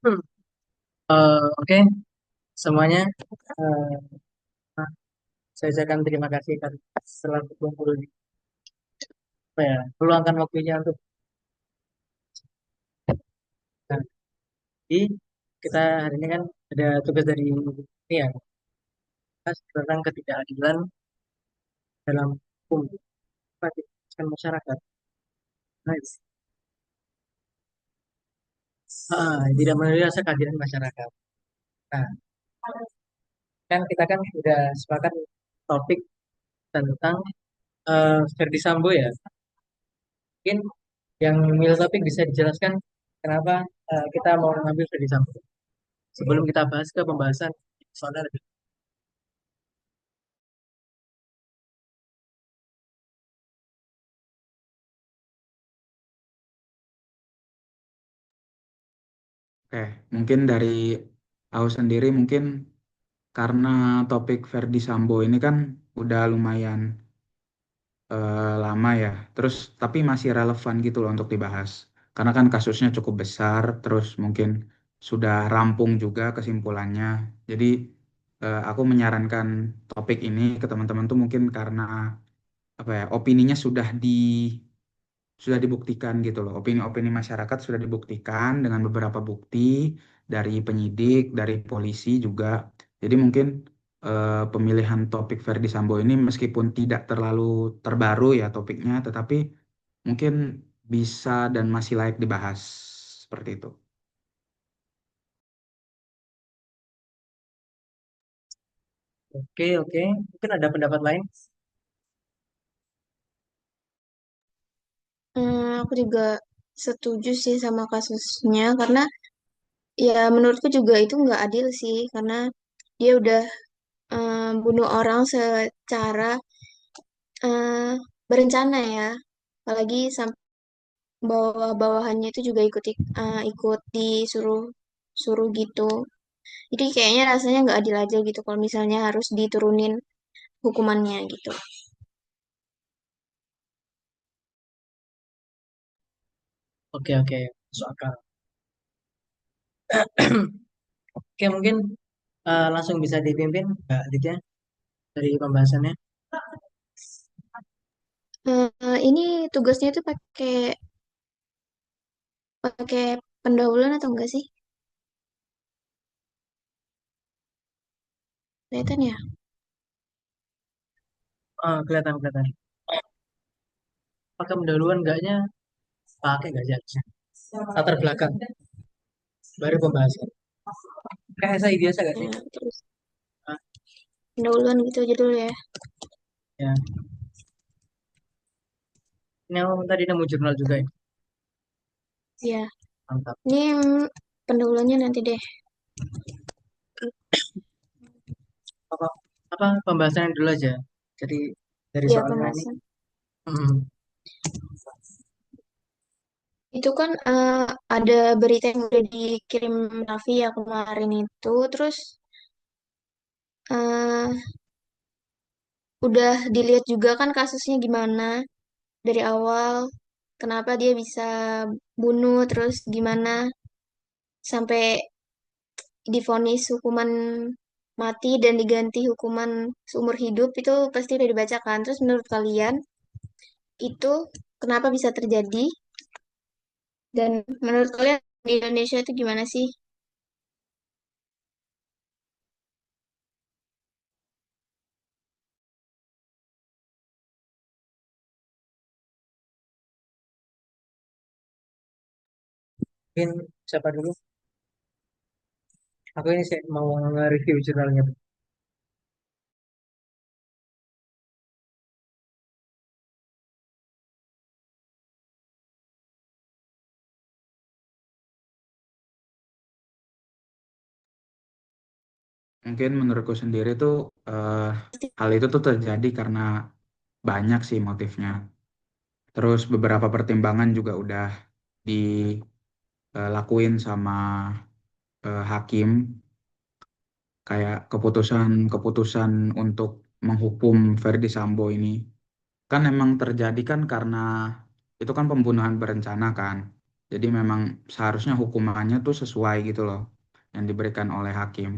Hmm. Oke, semuanya. Eh, saya ucapkan terima kasih atas setelah berkumpul di apa ya, meluangkan waktunya untuk nah, jadi kita hari ini kan ada tugas dari ini ya, bahas tentang ketidakadilan dalam hukum masyarakat. Nice. Tidak melalui rasa keadilan masyarakat. Nah, kan kita kan sudah sepakat topik tentang Verdi Sambo ya. Mungkin yang milih topik bisa dijelaskan kenapa kita mau mengambil Verdi Sambo. Sebelum kita bahas ke pembahasan soalnya lebih. Oke, mungkin dari aku sendiri mungkin karena topik Verdi Sambo ini kan udah lumayan lama ya. Terus tapi masih relevan gitu loh untuk dibahas. Karena kan kasusnya cukup besar, terus mungkin sudah rampung juga kesimpulannya. Jadi aku menyarankan topik ini ke teman-teman tuh mungkin karena apa ya, opininya sudah dibuktikan gitu loh. Opini-opini masyarakat sudah dibuktikan dengan beberapa bukti dari penyidik, dari polisi juga. Jadi mungkin pemilihan topik Verdi Sambo ini meskipun tidak terlalu terbaru ya topiknya, tetapi mungkin bisa dan masih layak dibahas seperti itu. Oke, oke. Mungkin ada pendapat lain. Aku juga setuju sih sama kasusnya karena ya menurutku juga itu nggak adil sih karena dia udah bunuh orang secara eh, berencana ya, apalagi sampai bawah-bawahannya itu juga ikut disuruh suruh gitu. Jadi kayaknya rasanya nggak adil aja gitu kalau misalnya harus diturunin hukumannya gitu. Oke, oke. Masuk akal. Oke, mungkin langsung bisa dipimpin Mbak Aditya dari pembahasannya. Ini tugasnya itu pakai pakai pendahuluan atau enggak sih? Kelihatan ya? Kelihatan, kelihatan. Pakai pendahuluan enggaknya pakai enggak sih harusnya? Latar belakang, baru pembahasan. Kayak saya biasa gak sih? Ya, terus Ah, pendahuluan gitu aja dulu ya. ya. Ini aku tadi nemu jurnal juga ya. Ya, Mantap. ini pendahuluannya nanti deh. Apa, apa pembahasannya dulu aja. Jadi dari Ya, soalnya ini. pembahasan. hmm, Itu kan ada berita yang udah dikirim Raffi ya kemarin itu. Terus eh, udah dilihat juga kan kasusnya gimana dari awal. Kenapa dia bisa bunuh, terus gimana sampai divonis hukuman mati dan diganti hukuman seumur hidup itu pasti udah dibacakan. Terus menurut kalian itu kenapa bisa terjadi? Dan menurut kalian di Indonesia itu gimana sih? Mungkin siapa dulu? Aku ini sih mau nge-review jurnalnya. Mungkin menurutku sendiri tuh eh, hal itu tuh terjadi karena banyak sih motifnya. Terus beberapa pertimbangan juga udah dilakuin sama hakim, kayak keputusan untuk menghukum Verdi Sambo ini kan emang terjadi kan karena itu kan pembunuhan berencana kan. Jadi memang seharusnya hukumannya tuh sesuai gitu loh yang diberikan oleh hakim.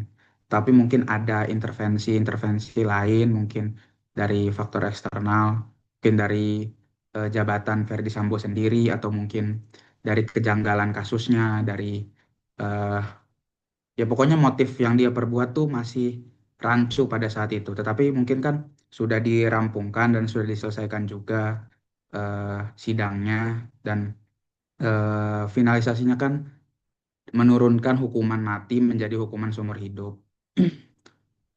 Tapi mungkin ada intervensi-intervensi lain, mungkin dari faktor eksternal, mungkin dari jabatan Verdi Sambo sendiri, atau mungkin dari kejanggalan kasusnya, dari eh, ya pokoknya motif yang dia perbuat tuh masih rancu pada saat itu. Tetapi mungkin kan sudah dirampungkan dan sudah diselesaikan juga eh, sidangnya, dan finalisasinya kan menurunkan hukuman mati menjadi hukuman seumur hidup.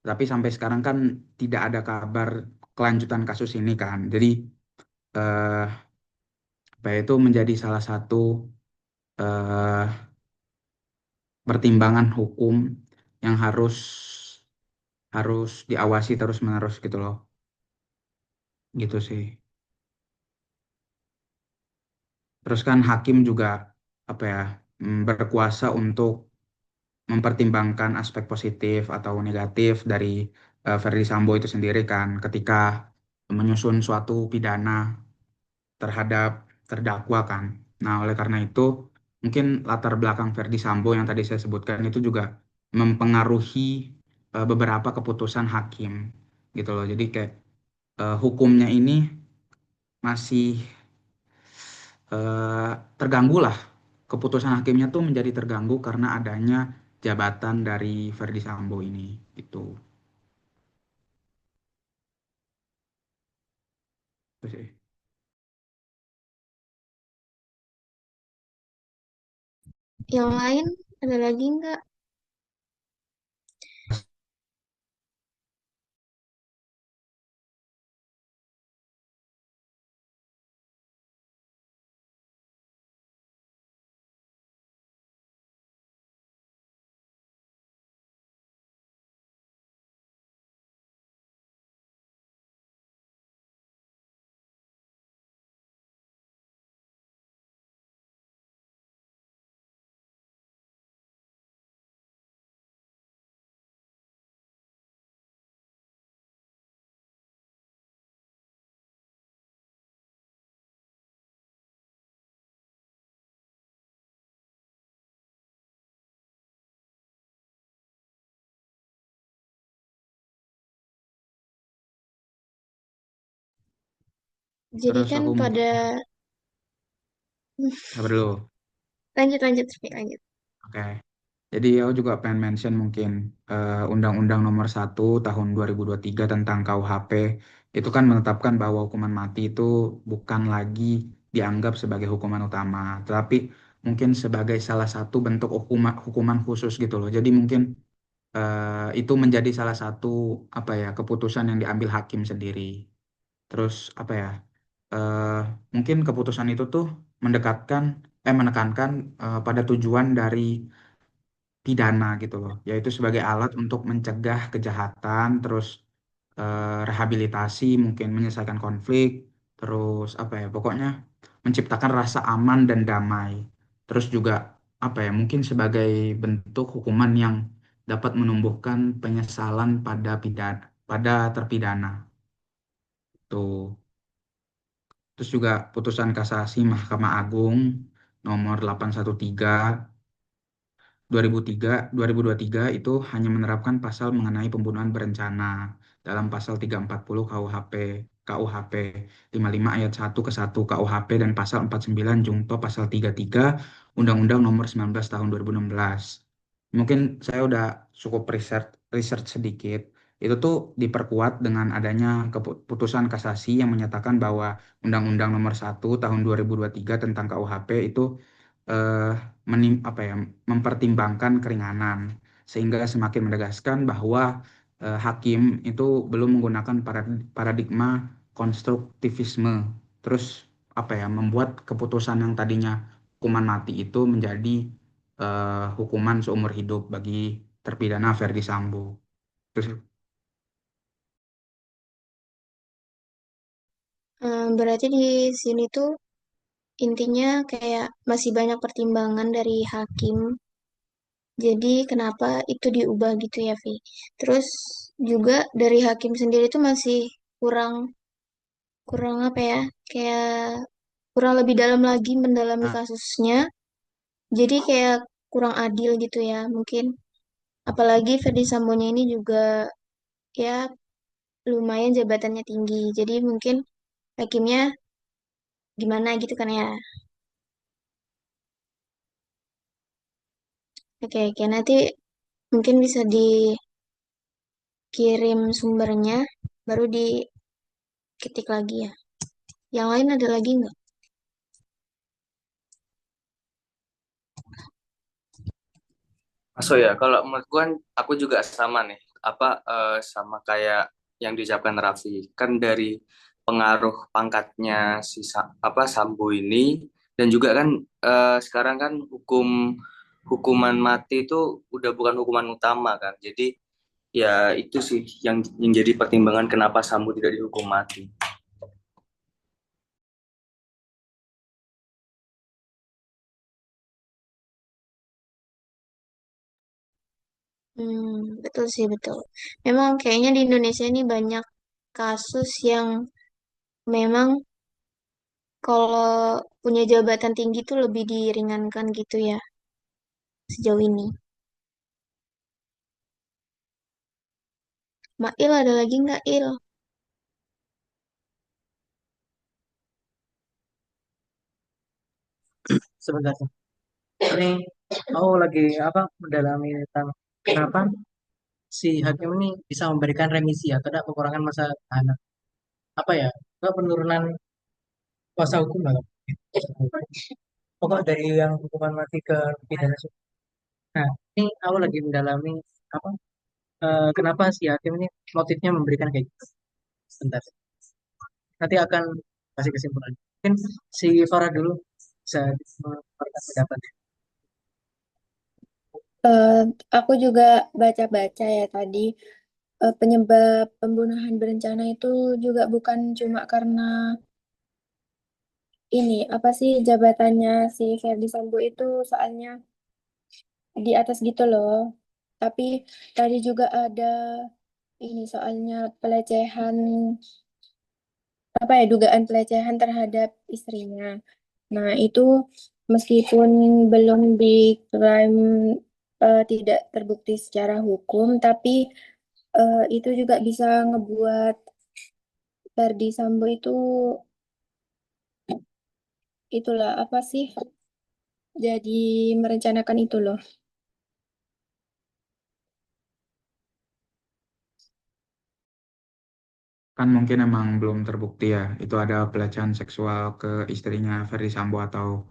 Tapi sampai sekarang kan tidak ada kabar kelanjutan kasus ini kan. Jadi eh, apa ya, itu menjadi salah satu eh, pertimbangan hukum yang harus harus diawasi terus-menerus gitu loh. Gitu sih. Terus kan hakim juga apa ya, berkuasa untuk mempertimbangkan aspek positif atau negatif dari Verdi Sambo itu sendiri kan ketika menyusun suatu pidana terhadap terdakwa kan. Nah, oleh karena itu mungkin latar belakang Verdi Sambo yang tadi saya sebutkan itu juga mempengaruhi beberapa keputusan hakim gitu loh. Jadi kayak hukumnya ini masih eh, terganggu lah. Keputusan hakimnya tuh menjadi terganggu karena adanya jabatan dari Verdi Sambo ini gitu. Itu sih. Yang lain ada lagi nggak? Jadi Terus kan aku mungkin pada sabar dulu. lanjut lanjut Rifki, lanjut. Oke. Jadi aku juga pengen mention mungkin Undang-Undang Nomor 1 Tahun 2023 tentang KUHP itu kan menetapkan bahwa hukuman mati itu bukan lagi dianggap sebagai hukuman utama, tetapi mungkin sebagai salah satu bentuk hukuman hukuman khusus gitu loh. Jadi mungkin itu menjadi salah satu apa ya, keputusan yang diambil hakim sendiri. Terus apa ya? eh, Mungkin keputusan itu tuh mendekatkan menekankan pada tujuan dari pidana gitu loh, yaitu sebagai alat untuk mencegah kejahatan, terus rehabilitasi, mungkin menyelesaikan konflik, terus apa ya, pokoknya menciptakan rasa aman dan damai. Terus juga apa ya, mungkin sebagai bentuk hukuman yang dapat menumbuhkan penyesalan pada terpidana. Tuh. Terus juga putusan kasasi Mahkamah Agung nomor 813 2023 itu hanya menerapkan pasal mengenai pembunuhan berencana dalam pasal 340 KUHP, KUHP 55 ayat 1 ke 1 KUHP, dan pasal 49 jungto pasal 33 Undang-Undang Nomor 19 Tahun 2016. Mungkin saya udah cukup research research sedikit. Itu tuh diperkuat dengan adanya keputusan kasasi yang menyatakan bahwa Undang-Undang Nomor 1 Tahun 2023 tentang KUHP itu eh, apa ya, mempertimbangkan keringanan, sehingga semakin menegaskan bahwa hakim itu belum menggunakan paradigma konstruktivisme, terus apa ya, membuat keputusan yang tadinya hukuman mati itu menjadi hukuman seumur hidup bagi terpidana Verdi Sambo. Terus Berarti di sini tuh intinya kayak masih banyak pertimbangan dari hakim. Jadi kenapa itu diubah gitu ya, Vi? Terus juga dari hakim sendiri tuh masih kurang kurang apa ya? Kayak kurang lebih dalam lagi mendalami nah, kasusnya. Jadi kayak kurang adil gitu ya mungkin. Apalagi Ferdi Sambonya ini juga ya lumayan jabatannya tinggi. Jadi mungkin hakimnya gimana gitu kan ya. Oke, oke. Nanti mungkin bisa dikirim sumbernya, baru diketik lagi ya. Yang lain ada lagi nggak? So ya, kalau menurut gue aku juga sama nih, sama kayak yang diucapkan Raffi. Kan dari pengaruh pangkatnya Sambo ini, dan juga kan sekarang kan hukuman mati itu udah bukan hukuman utama kan. Jadi ya itu sih yang jadi pertimbangan kenapa Sambo tidak dihukum mati. Betul sih, betul. Memang kayaknya di Indonesia ini banyak kasus yang memang kalau punya jabatan tinggi tuh lebih diringankan gitu ya sejauh ini. Mail ada lagi nggak Il? Sebentar. Ini aku lagi apa mendalami tentang kenapa si hakim ini bisa memberikan remisi atau tidak pengurangan masa tahanan. Apa ya? Ke penurunan kuasa hukum lah. Pokok dari yang hukuman mati ke pidana. Nah, ini aku lagi mendalami apa kenapa si hakim ini motifnya memberikan kayak gitu. Sebentar. Nanti akan kasih kesimpulan. Mungkin si Farah dulu bisa memberikan pendapatnya. Eh, aku juga baca-baca ya tadi. Penyebab pembunuhan berencana itu juga bukan cuma karena ini, apa sih jabatannya si Verdi Sambo itu soalnya di atas gitu loh. Tapi tadi juga ada ini soalnya pelecehan, apa ya, dugaan pelecehan terhadap istrinya. Nah, itu meskipun belum diklaim tidak terbukti secara hukum, tapi itu juga bisa ngebuat Verdi Sambo itu itulah apa sih jadi merencanakan itu loh. Kan mungkin emang belum terbukti ya, itu ada pelecehan seksual ke istrinya Ferdi Sambo atau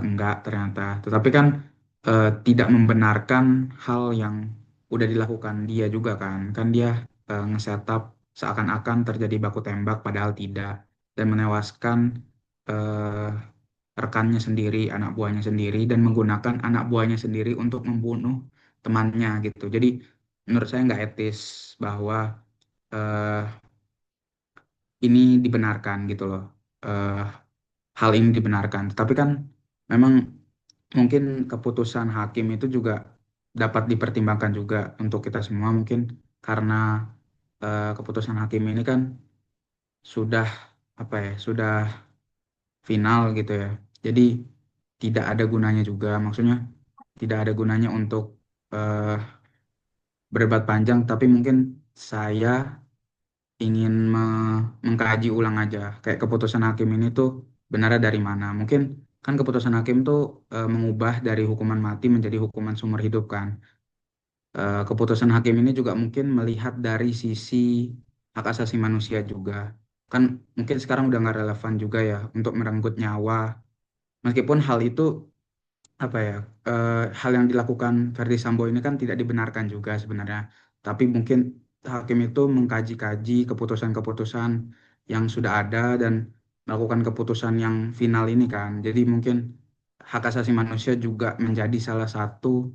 enggak ternyata. Tetapi kan tidak membenarkan hal yang udah dilakukan dia juga kan. Kan dia nge-setup seakan-akan terjadi baku tembak padahal tidak. Dan menewaskan eh, rekannya sendiri, anak buahnya sendiri, dan menggunakan anak buahnya sendiri untuk membunuh temannya gitu. Jadi menurut saya nggak etis bahwa eh, ini dibenarkan gitu loh. Eh, Hal ini dibenarkan. Tapi kan memang mungkin keputusan hakim itu juga dapat dipertimbangkan juga untuk kita semua mungkin karena keputusan hakim ini kan sudah apa ya, sudah final gitu ya. Jadi tidak ada gunanya juga, maksudnya tidak ada gunanya untuk eh, berdebat panjang, tapi mungkin saya ingin mengkaji ulang aja kayak keputusan hakim ini tuh benarnya dari mana. Mungkin kan keputusan hakim tuh mengubah dari hukuman mati menjadi hukuman seumur hidup kan. Keputusan hakim ini juga mungkin melihat dari sisi hak asasi manusia juga. Kan mungkin sekarang udah nggak relevan juga ya untuk merenggut nyawa. Meskipun hal itu apa ya, hal yang dilakukan Verdi Sambo ini kan tidak dibenarkan juga sebenarnya. Tapi mungkin hakim itu mengkaji-kaji keputusan-keputusan yang sudah ada dan melakukan keputusan yang final ini kan. Jadi mungkin hak asasi manusia juga menjadi salah satu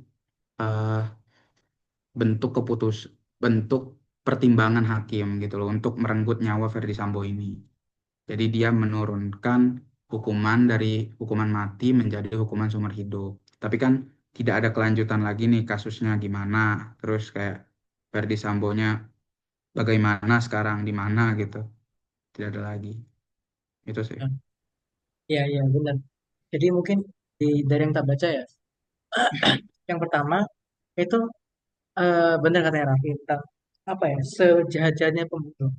eh, bentuk pertimbangan hakim gitu loh untuk merenggut nyawa Verdi Sambo ini. Jadi dia menurunkan hukuman dari hukuman mati menjadi hukuman seumur hidup. Tapi kan tidak ada kelanjutan lagi nih kasusnya gimana. Terus kayak Verdi Sambonya bagaimana sekarang di mana gitu. Tidak ada lagi. Itu sih. Ya, ya, ya benar. Jadi mungkin dari yang tak baca ya. Yang pertama itu benar katanya Raffi tentang apa ya, sejahat-jahatnya pembunuh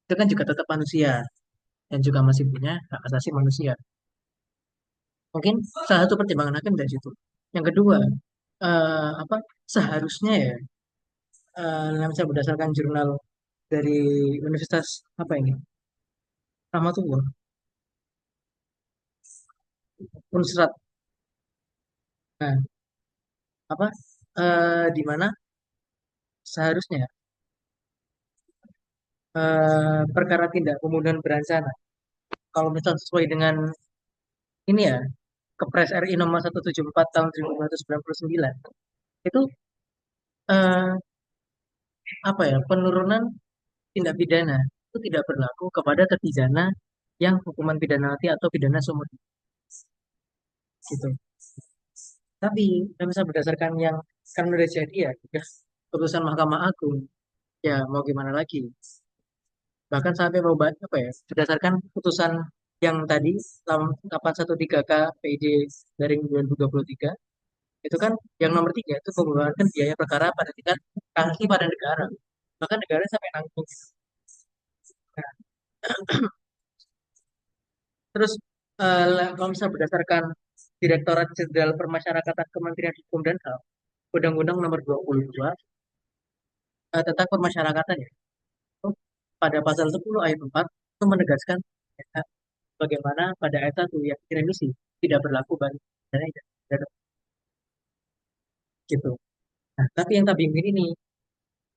itu kan juga tetap manusia dan juga masih punya hak asasi manusia. Mungkin salah satu pertimbangan hakim dari situ. Yang kedua, apa seharusnya ya, saya berdasarkan jurnal dari Universitas apa ini, Rahmatullah, Unsrat. Nah, apa di mana seharusnya perkara tindak pembunuhan berencana kalau misal sesuai dengan ini ya, Kepres RI nomor 174 tahun 1999 itu eh, apa ya, penurunan tindak pidana itu tidak berlaku kepada terpidana yang hukuman pidana mati atau pidana seumur hidup gitu. Tapi kalau misal berdasarkan yang kan udah jadi ya, udah putusan Mahkamah Agung, ya mau gimana lagi? Bahkan sampai mau apa ya, berdasarkan putusan yang tadi 813 PID dari 2023 itu kan yang nomor 3 itu membebankan biaya perkara pada tingkat sanksi pada negara, bahkan negara sampai nanggung. Terus kalau misalnya berdasarkan Direktorat Jenderal Permasyarakatan Kementerian Hukum dan HAM, Undang-Undang Nomor 22 tentang Permasyarakatan ya, itu pada pasal 10 ayat 4 itu menegaskan ya, bagaimana pada ayat 1 yang remisi tidak berlaku bagi pidana gitu. Nah, tapi yang tak bingung ini,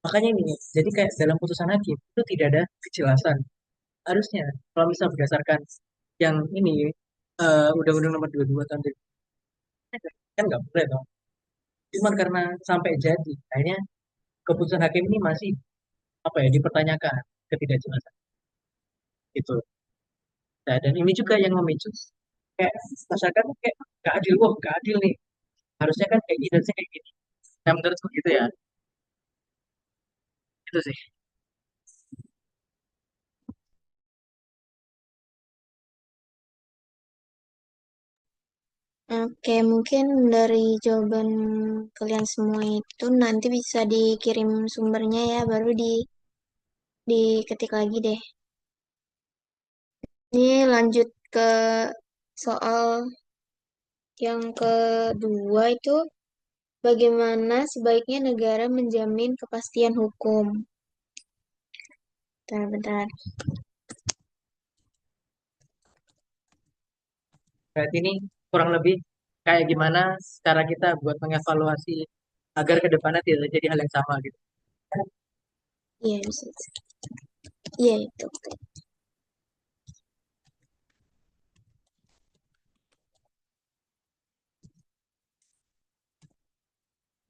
makanya ini, jadi kayak dalam putusan hakim itu tidak ada kejelasan. Harusnya kalau misal berdasarkan yang ini Undang-Undang Nomor 22 tahun 2000, kan nggak boleh dong. Cuman karena sampai jadi, akhirnya keputusan hakim ini masih apa ya, dipertanyakan ketidakjelasan itu. Nah, dan ini juga yang memicu kayak masyarakat tuh kayak gak adil, wah gak adil nih. Harusnya kan kayak gini, harusnya kayak gini. Nah, menurutku gitu ya. Itu sih. Oke, mungkin dari jawaban kalian semua itu nanti bisa dikirim sumbernya ya, baru diketik lagi deh. Ini lanjut ke soal yang kedua itu, bagaimana sebaiknya negara menjamin kepastian hukum. Bentar-bentar. Berarti ini kurang lebih kayak gimana cara kita buat mengevaluasi agar ke depannya tidak terjadi hal yang sama gitu. Iya, bisa. Iya, itu.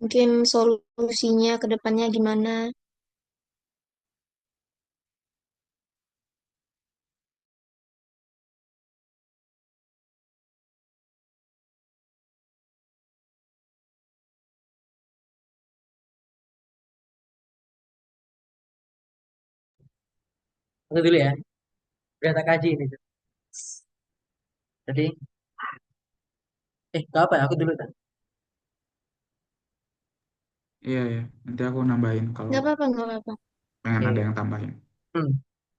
Mungkin solusinya ke depannya gimana? Aku dulu ya, udah tak kaji ini. Jadi, gak apa ya, aku dulu kan. Iya, ya. Nanti aku nambahin kalau Nggak apa-apa, nggak apa-apa. pengen ada Oke. yang tambahin. Hmm.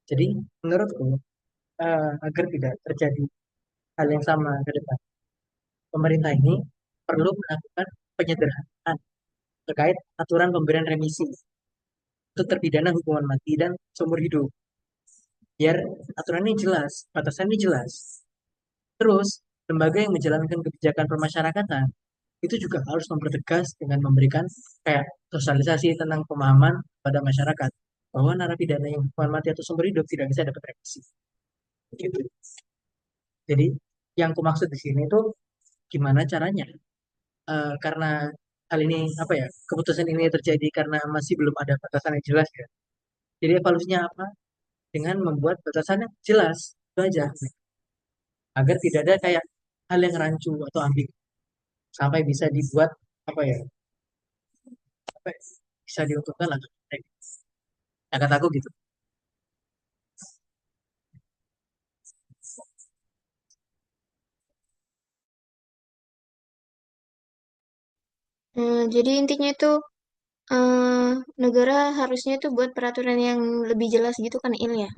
Jadi, menurutku agar tidak terjadi hal yang sama ke depan, pemerintah ini perlu melakukan penyederhanaan terkait aturan pemberian remisi untuk terpidana hukuman mati dan seumur hidup. Biar aturan ini jelas, batasan ini jelas. Terus, lembaga yang menjalankan kebijakan permasyarakatan itu juga harus mempertegas dengan memberikan kayak sosialisasi tentang pemahaman pada masyarakat bahwa narapidana yang hukuman mati atau seumur hidup tidak bisa dapat remisi. Gitu. Jadi, yang aku maksud di sini itu gimana caranya? Karena hal ini apa ya, keputusan ini terjadi karena masih belum ada batasan yang jelas ya. Jadi evaluasinya apa? Dengan membuat batasan yang jelas itu aja, agar tidak ada kayak hal yang rancu atau ambigu sampai bisa dibuat apa ya, apa ya, bisa diuntungkan lah. Nah, kataku gitu. Jadi intinya itu eh, negara harusnya itu buat peraturan yang lebih jelas gitu kan Il ya.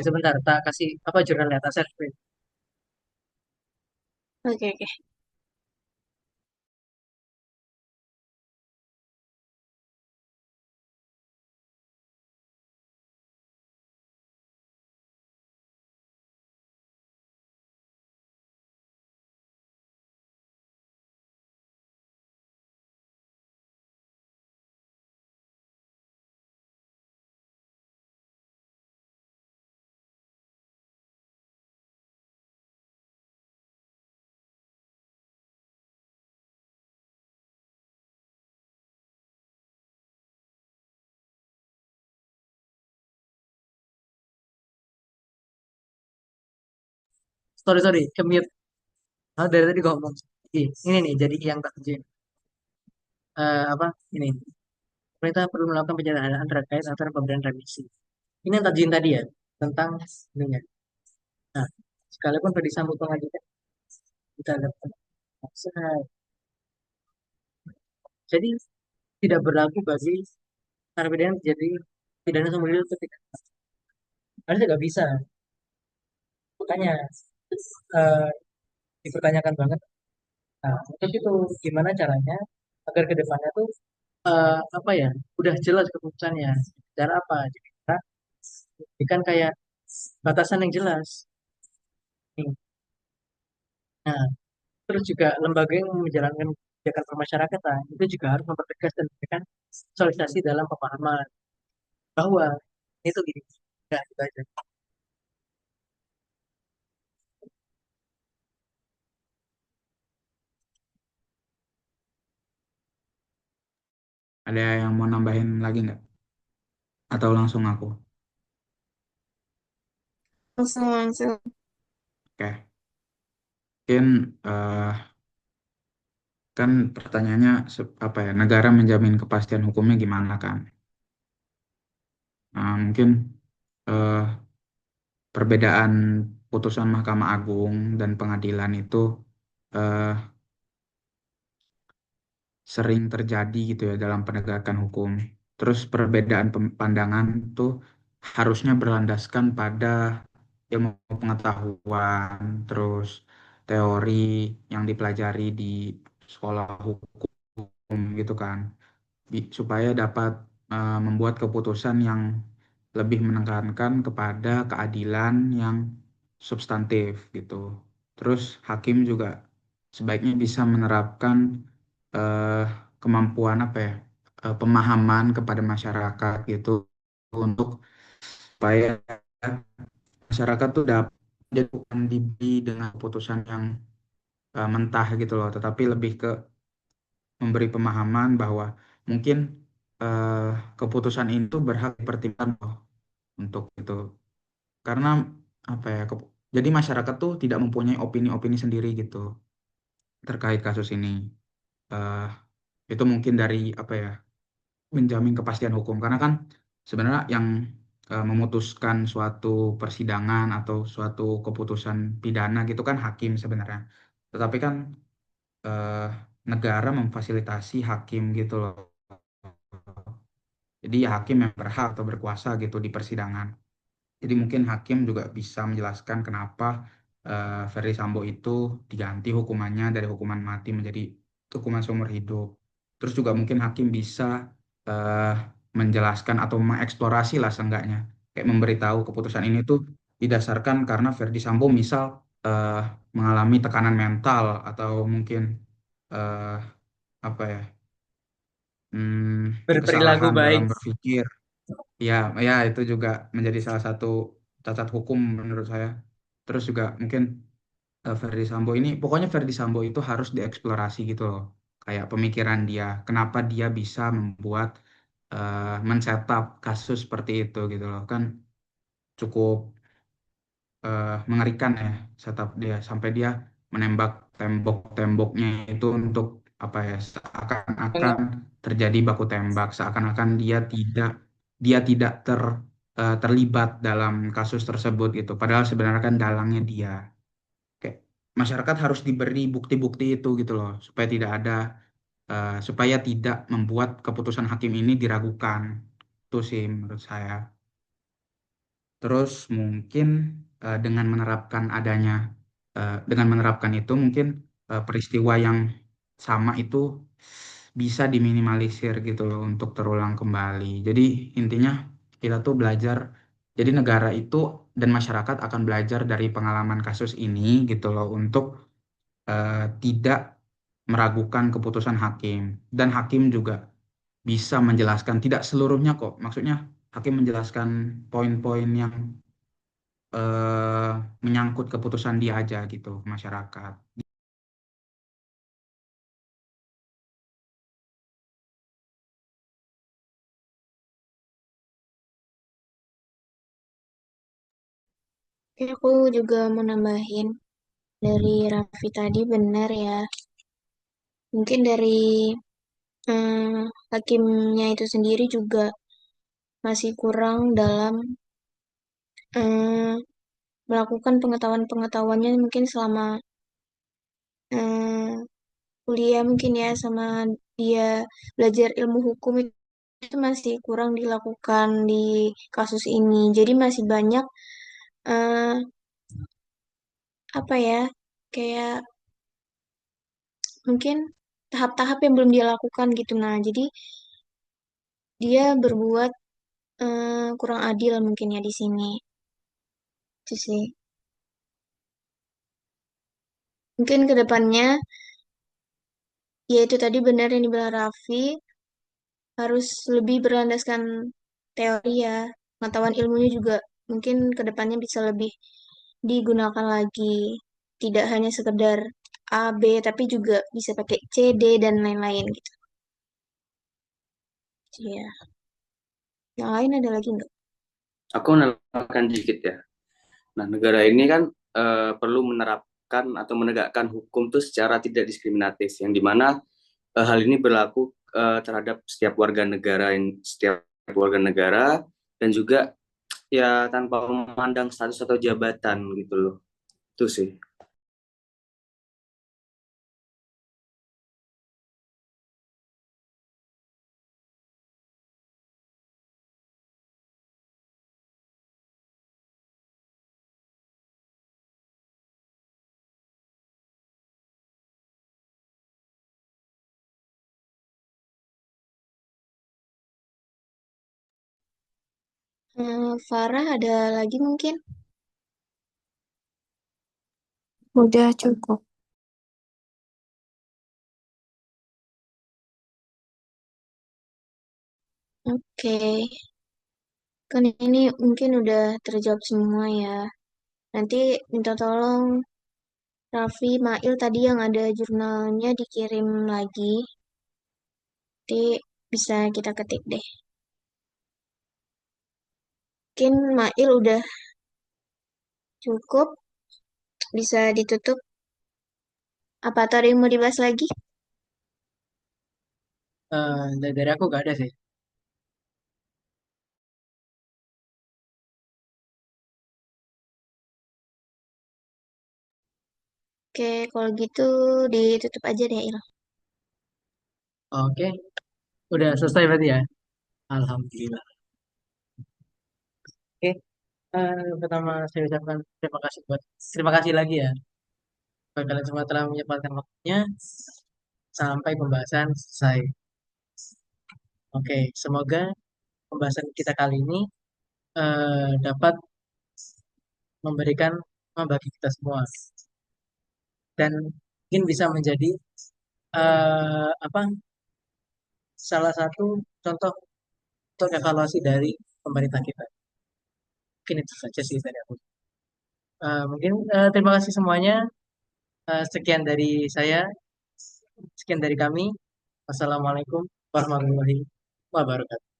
Sebentar, tak kasih apa jurnal lihat aset. Oke, oke. Sorry sorry, kemute. Oh, dari tadi ngomong. Ini nih, jadi yang tak izin. Apa ini? Pemerintah perlu melakukan penyederhanaan terkait aturan pemberian remisi. Ini yang tak izin tadi ya, tentang ininya. Nah, sekalipun Ferdi Sambo pengajukan kita dapat nasihat. Jadi tidak berlaku bagi narapidana yang jadi pidana seumur hidup ketika harusnya nggak bisa. Makanya eh, dipertanyakan banget. Nah, untuk itu gimana caranya agar ke depannya tuh apa ya, udah jelas keputusannya. Cara apa? Jadi kita berikan kayak batasan yang jelas. Nih. Nah, terus juga lembaga yang menjalankan kebijakan permasyarakatan itu juga harus mempertegas dan memberikan sosialisasi dalam pemahaman bahwa itu gini. Ya, itu aja. Ada yang mau nambahin lagi nggak? Atau langsung aku? Langsung, langsung. Oke. Mungkin kan pertanyaannya apa ya? Negara menjamin kepastian hukumnya gimana kan? Nah, mungkin eh, perbedaan putusan Mahkamah Agung dan pengadilan itu eh, sering terjadi gitu ya dalam penegakan hukum. Terus perbedaan pandangan itu harusnya berlandaskan pada ilmu pengetahuan, terus teori yang dipelajari di sekolah hukum gitu kan, supaya dapat membuat keputusan yang lebih menekankan kepada keadilan yang substantif gitu. Terus hakim juga sebaiknya bisa menerapkan eh, kemampuan apa ya, pemahaman kepada masyarakat gitu untuk supaya masyarakat tuh dapat jadi bukan dibeli dengan keputusan yang mentah gitu loh, tetapi lebih ke memberi pemahaman bahwa mungkin eh, keputusan itu berhak dipertimbangkan loh untuk itu. Karena apa ya, jadi masyarakat tuh tidak mempunyai opini-opini sendiri gitu terkait kasus ini. Eh, itu mungkin dari apa ya, menjamin kepastian hukum. Karena kan sebenarnya yang memutuskan suatu persidangan atau suatu keputusan pidana gitu kan hakim sebenarnya. Tetapi kan eh, negara memfasilitasi hakim gitu loh. Jadi ya hakim yang berhak atau berkuasa gitu di persidangan. Jadi mungkin hakim juga bisa menjelaskan kenapa Ferdy Sambo itu diganti hukumannya dari hukuman mati menjadi hukuman seumur hidup. Terus juga mungkin hakim bisa eh, menjelaskan atau mengeksplorasi lah seenggaknya. Kayak memberitahu keputusan ini tuh didasarkan karena Ferdy Sambo misal eh, mengalami tekanan mental atau mungkin eh, apa ya, Berperilaku kesalahan dalam baik. berpikir. Ya, ya itu juga menjadi salah satu cacat hukum menurut saya. Terus juga mungkin Verdi Sambo ini, pokoknya Verdi Sambo itu harus dieksplorasi gitu loh. Kayak pemikiran dia, kenapa dia bisa membuat men-setup kasus seperti itu gitu loh. Kan cukup mengerikan ya setup dia sampai dia menembak tembok-temboknya itu untuk apa ya, seakan-akan Enggak, terjadi baku tembak, seakan-akan dia tidak terlibat dalam kasus tersebut gitu padahal sebenarnya kan dalangnya dia. Oke. masyarakat harus diberi bukti-bukti itu gitu loh, supaya tidak membuat keputusan hakim ini diragukan. Itu sih menurut saya. Terus mungkin dengan menerapkan itu mungkin peristiwa yang sama itu bisa diminimalisir gitu loh untuk terulang kembali. Jadi intinya kita tuh belajar. Jadi negara itu dan masyarakat akan belajar dari pengalaman kasus ini gitu loh untuk tidak meragukan keputusan hakim. Dan hakim juga bisa menjelaskan tidak seluruhnya kok. Maksudnya hakim menjelaskan poin-poin yang eh, menyangkut keputusan dia aja gitu ke masyarakat. Oke, aku juga mau nambahin dari Raffi tadi benar ya. Mungkin dari hakimnya itu sendiri juga masih kurang dalam eh, melakukan pengetahuan-pengetahuannya mungkin selama eh, kuliah mungkin ya sama dia belajar ilmu hukum itu masih kurang dilakukan di kasus ini. Jadi masih banyak eh, apa ya kayak mungkin tahap-tahap yang belum dia lakukan gitu. Nah, jadi dia berbuat kurang adil mungkin ya di sini. Itu sih. Mungkin ke depannya ya itu tadi benar yang dibilang Raffi harus lebih berlandaskan teori ya. Pengetahuan ilmunya juga mungkin ke depannya bisa lebih digunakan lagi. Tidak hanya sekedar A, B, tapi juga bisa pakai C, D, dan lain-lain gitu. Iya. Yang lain ada lagi nggak? Aku menambahkan dikit ya. Nah, negara ini kan perlu menerapkan atau menegakkan hukum tuh secara tidak diskriminatif, yang dimana hal ini berlaku terhadap setiap warga negara dan juga ya tanpa memandang status atau jabatan gitu loh. Itu sih. Farah ada lagi mungkin? Udah cukup. Oke. Kan ini mungkin udah terjawab semua ya. Nanti minta tolong Raffi, Mail tadi yang ada jurnalnya dikirim lagi. Nanti bisa kita ketik deh. Mungkin Mail udah cukup, bisa ditutup. Apa atau ada yang mau dibahas lagi? Dari aku gak ada sih. Oke, kalau gitu ditutup aja deh, Il. Oke, udah selesai berarti ya. Alhamdulillah. Oke, pertama saya ucapkan terima kasih lagi ya buat kalian semua telah menyempatkan waktunya sampai pembahasan selesai. Oke, semoga pembahasan kita kali ini dapat memberikan bagi kita semua dan mungkin bisa menjadi apa salah satu contoh untuk evaluasi dari pemerintah kita. Mungkin itu saja sih dari aku. Mungkin terima kasih semuanya. Sekian dari saya, sekian dari kami. Wassalamualaikum warahmatullahi wabarakatuh.